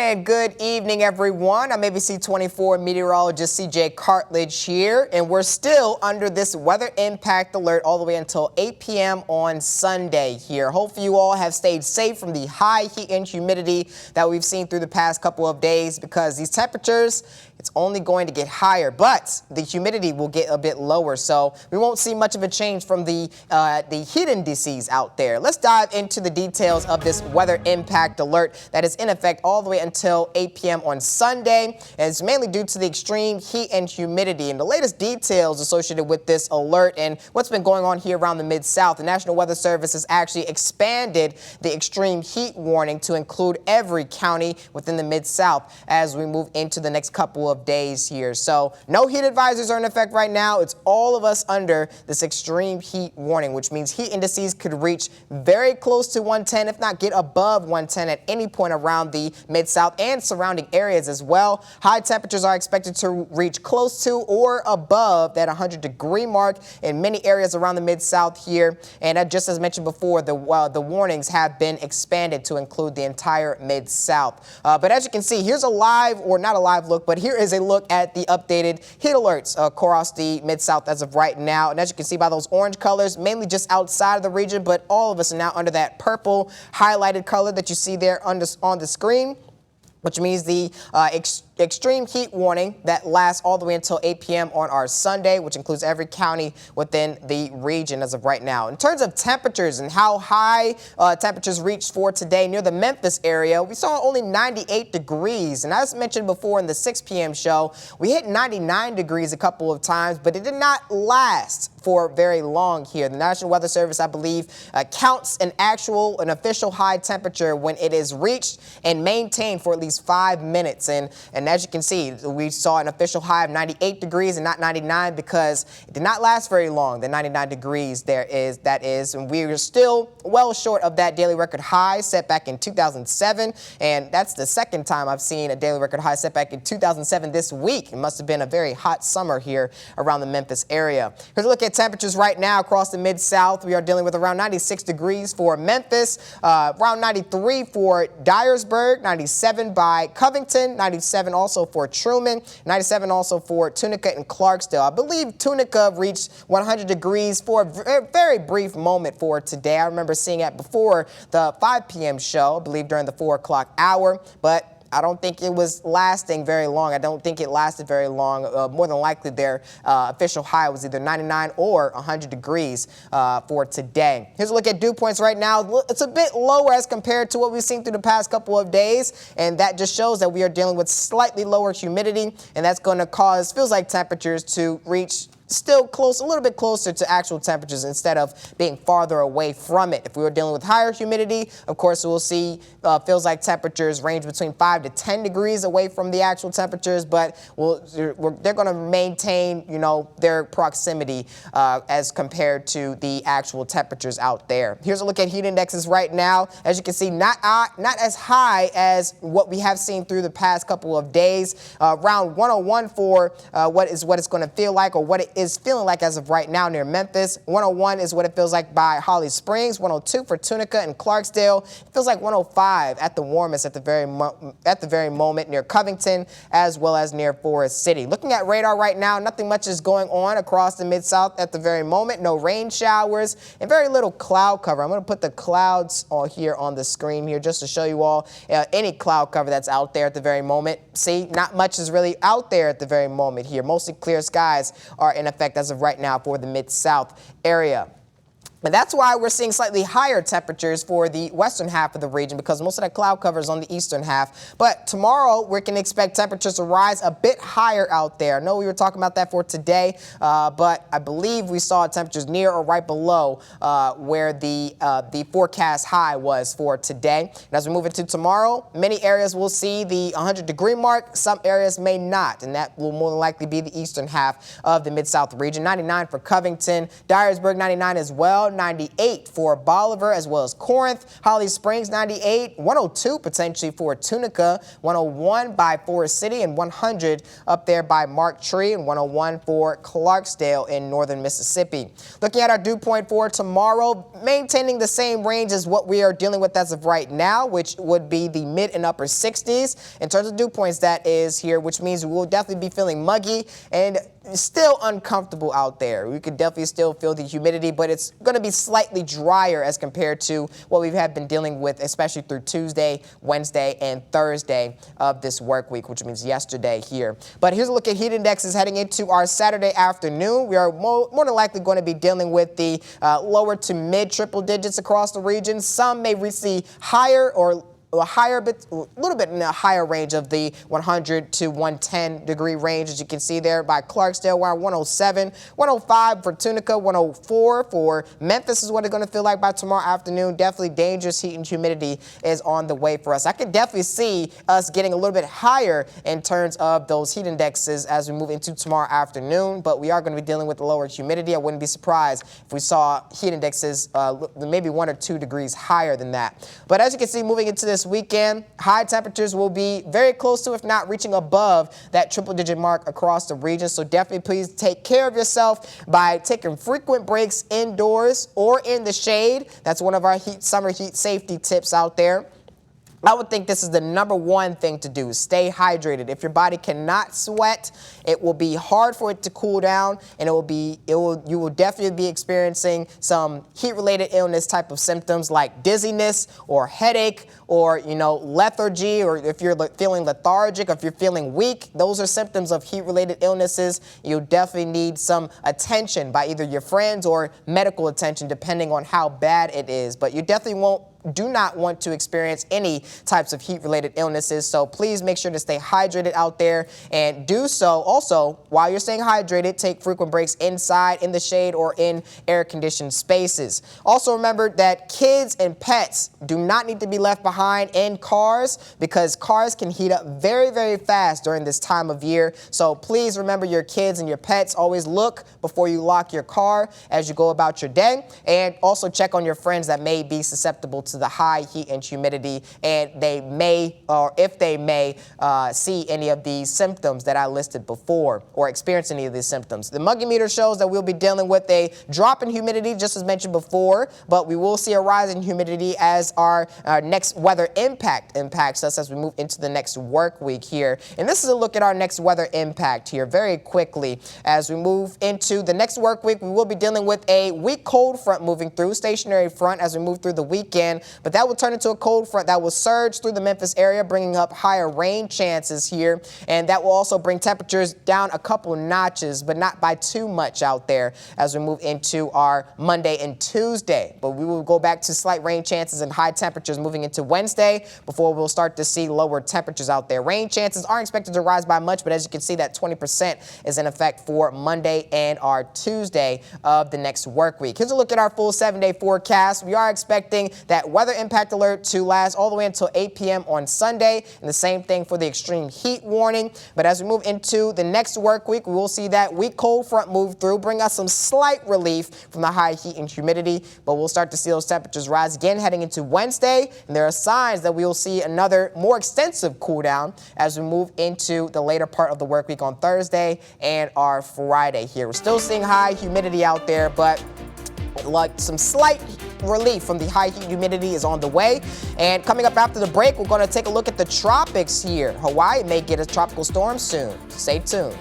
And good evening, everyone. I'm ABC24 meteorologist CJ Cartledge here, and we're still under this weather impact alert all the way until 8 p.m. on Sunday here. Hopefully you all have stayed safe from the high heat and humidity that we've seen through the past couple of days, because these temperatures, it's only going to get higher, but the humidity will get a bit lower, so we won't see much of a change from the heat indices out there. Let's dive into the details of this weather impact alert that is in effect all the way until 8 p.m. on Sunday, and it's mainly due to the extreme heat and humidity. And the latest details associated with this alert and what's been going on here around the Mid-South, the National Weather Service has actually expanded the extreme heat warning to include every county within the Mid-South as we move into the next couple of days here. So no heat advisories are in effect right now. It's all of us under this extreme heat warning, which means heat indices could reach very close to 110, if not get above 110 at any point around the Mid-South and surrounding areas as well. High temperatures are expected to reach close to or above that 100-degree mark in many areas around the Mid-South here. And just as mentioned before, the warnings have been expanded to include the entire Mid-South. But as you can see, here's a live, or not a live look, but here is a look at the updated heat alerts across the Mid-South as of right now. And as you can see by those orange colors, mainly just outside of the region, but all of us are now under that purple highlighted color that you see there on the screen, which means the extreme heat warning that lasts all the way until 8 p.m. on our Sunday, which includes every county within the region as of right now. In terms of temperatures and how high temperatures reached for today near the Memphis area, we saw only 98 degrees. And as mentioned before in the 6 p.m. show, we hit 99 degrees a couple of times, but it did not last for very long here. The National Weather Service, I believe, counts an official high temperature when it is reached and maintained for at least 5 minutes. And as you can see, we saw an official high of 98 degrees and not 99 because it did not last very long. The 99 degrees that is, and we are still well short of that daily record high set back in 2007. And that's the second time I've seen a daily record high set back in 2007 this week. It must have been a very hot summer here around the Memphis area. Here's a look at temperatures right now across the Mid-South. We are dealing with around 96 degrees for Memphis, around 93 for Dyersburg, 97 by Covington, 97 also for Truman, 97 also for Tunica and Clarksdale. I believe Tunica reached 100 degrees for a very brief moment for today. I remember seeing it before the 5 p.m. show, I believe during the 4 o'clock hour, but I don't think it was lasting very long. I don't think it lasted very long. More than likely, their official high was either 99 or 100 degrees for today. Here's a look at dew points right now. It's a bit lower as compared to what we've seen through the past couple of days, and that just shows that we are dealing with slightly lower humidity, and that's going to cause, feels like, temperatures to reach still close, a little bit closer to actual temperatures instead of being farther away from it. If we were dealing with higher humidity, of course, we'll see feels like temperatures range between 5 to 10 degrees away from the actual temperatures, but they're going to maintain, their proximity as compared to the actual temperatures out there. Here's a look at heat indexes right now. As you can see, not as high as what we have seen through the past couple of days. Around 101 for what it's going to feel like, or what it is feeling like as of right now near Memphis. 101 is what it feels like by Holly Springs. 102 for Tunica and Clarksdale. It feels like 105 at the warmest at the very moment near Covington, as well as near Forest City. Looking at radar right now, nothing much is going on across the Mid-South at the very moment. No rain showers and very little cloud cover. I'm going to put the clouds here on the screen here just to show you all any cloud cover that's out there at the very moment. See, not much is really out there at the very moment here. Mostly clear skies are in effect as of right now for the Mid-South area. And that's why we're seeing slightly higher temperatures for the western half of the region, because most of that cloud cover is on the eastern half. But tomorrow, we can expect temperatures to rise a bit higher out there. I know we were talking about that for today, but I believe we saw temperatures near or right below where the forecast high was for today. And as we move into tomorrow, many areas will see the 100-degree mark. Some areas may not, and that will more than likely be the eastern half of the Mid-South region. 99 for Covington, Dyersburg 99 as well. Doral, 98 for Bolivar as well as Corinth. Holly Springs, 98, 102 potentially for Tunica, 101 by Forest City, and 100 up there by Mark Tree, and 101 for Clarksdale in northern Mississippi. Looking at our dew point for tomorrow, maintaining the same range as what we are dealing with as of right now, which would be the mid and upper 60s. In terms of dew points, that is here, which means we will definitely be feeling muggy and still uncomfortable out there. We could definitely still feel the humidity, but it's going to be slightly drier as compared to what we have been dealing with, especially through Tuesday, Wednesday, and Thursday of this work week, which means yesterday here. But here's a look at heat indexes heading into our Saturday afternoon. We are more than likely going to be dealing with the lower to mid triple digits across the region. Some may reach the higher or a little bit in a higher range of the 100 to 110 degree range, as you can see there by Clarksdale, around 107, 105 for Tunica, 104 for Memphis is what it's going to feel like by tomorrow afternoon. Definitely dangerous heat and humidity is on the way for us. I could definitely see us getting a little bit higher in terms of those heat indexes as we move into tomorrow afternoon, but we are going to be dealing with the lower humidity. I wouldn't be surprised if we saw heat indexes maybe 1 or 2 degrees higher than that. But as you can see, moving into this weekend, high temperatures will be very close to, if not reaching above, that triple-digit mark across the region. So definitely please take care of yourself by taking frequent breaks indoors or in the shade. That's one of our summer heat safety tips out there. I would think this is the #1 thing to do. Stay hydrated. If your body cannot sweat, it will be hard for it to cool down, and you will definitely be experiencing some heat-related illness type of symptoms like dizziness or headache or, lethargy, or if you're feeling lethargic, if you're feeling weak. Those are symptoms of heat-related illnesses. You'll definitely need some attention by either your friends or medical attention, depending on how bad it is. But you definitely do not want to experience any types of heat-related illnesses, so please make sure to stay hydrated out there, and do so also while you're staying hydrated. Take frequent breaks inside, in the shade, or in air-conditioned spaces. Also remember that kids and pets do not need to be left behind in cars, because cars can heat up very, very fast during this time of year. So please remember your kids and your pets. Always look before you lock your car as you go about your day, and also check on your friends that may be susceptible to the high heat and humidity, and they may, or if they may, see any of these symptoms that I listed before, or experience any of these symptoms. The muggy meter shows that we'll be dealing with a drop in humidity, just as mentioned before, but we will see a rise in humidity as our next weather impact impacts us as we move into the next work week here. And this is a look at our next weather impact here very quickly. As we move into the next work week, we will be dealing with a weak cold front moving through, stationary front as we move through the weekend. But that will turn into a cold front that will surge through the Memphis area, bringing up higher rain chances here. And that will also bring temperatures down a couple notches, but not by too much out there as we move into our Monday and Tuesday. But we will go back to slight rain chances and high temperatures moving into Wednesday before we'll start to see lower temperatures out there. Rain chances aren't expected to rise by much, but as you can see, that 20% is in effect for Monday and our Tuesday of the next work week. Here's a look at our full 7-day forecast. We are expecting that weather impact alert to last all the way until 8 p.m. on Sunday, and the same thing for the extreme heat warning. But as we move into the next work week, we will see that weak cold front move through, bring us some slight relief from the high heat and humidity, but we'll start to see those temperatures rise again heading into Wednesday, and there are signs that we will see another more extensive cool down as we move into the later part of the work week on Thursday and our Friday here. We're still seeing high humidity out there, but like some slight relief from the high heat humidity is on the way. And coming up after the break, we're going to take a look at the tropics here. Hawaii may get a tropical storm soon. Stay tuned.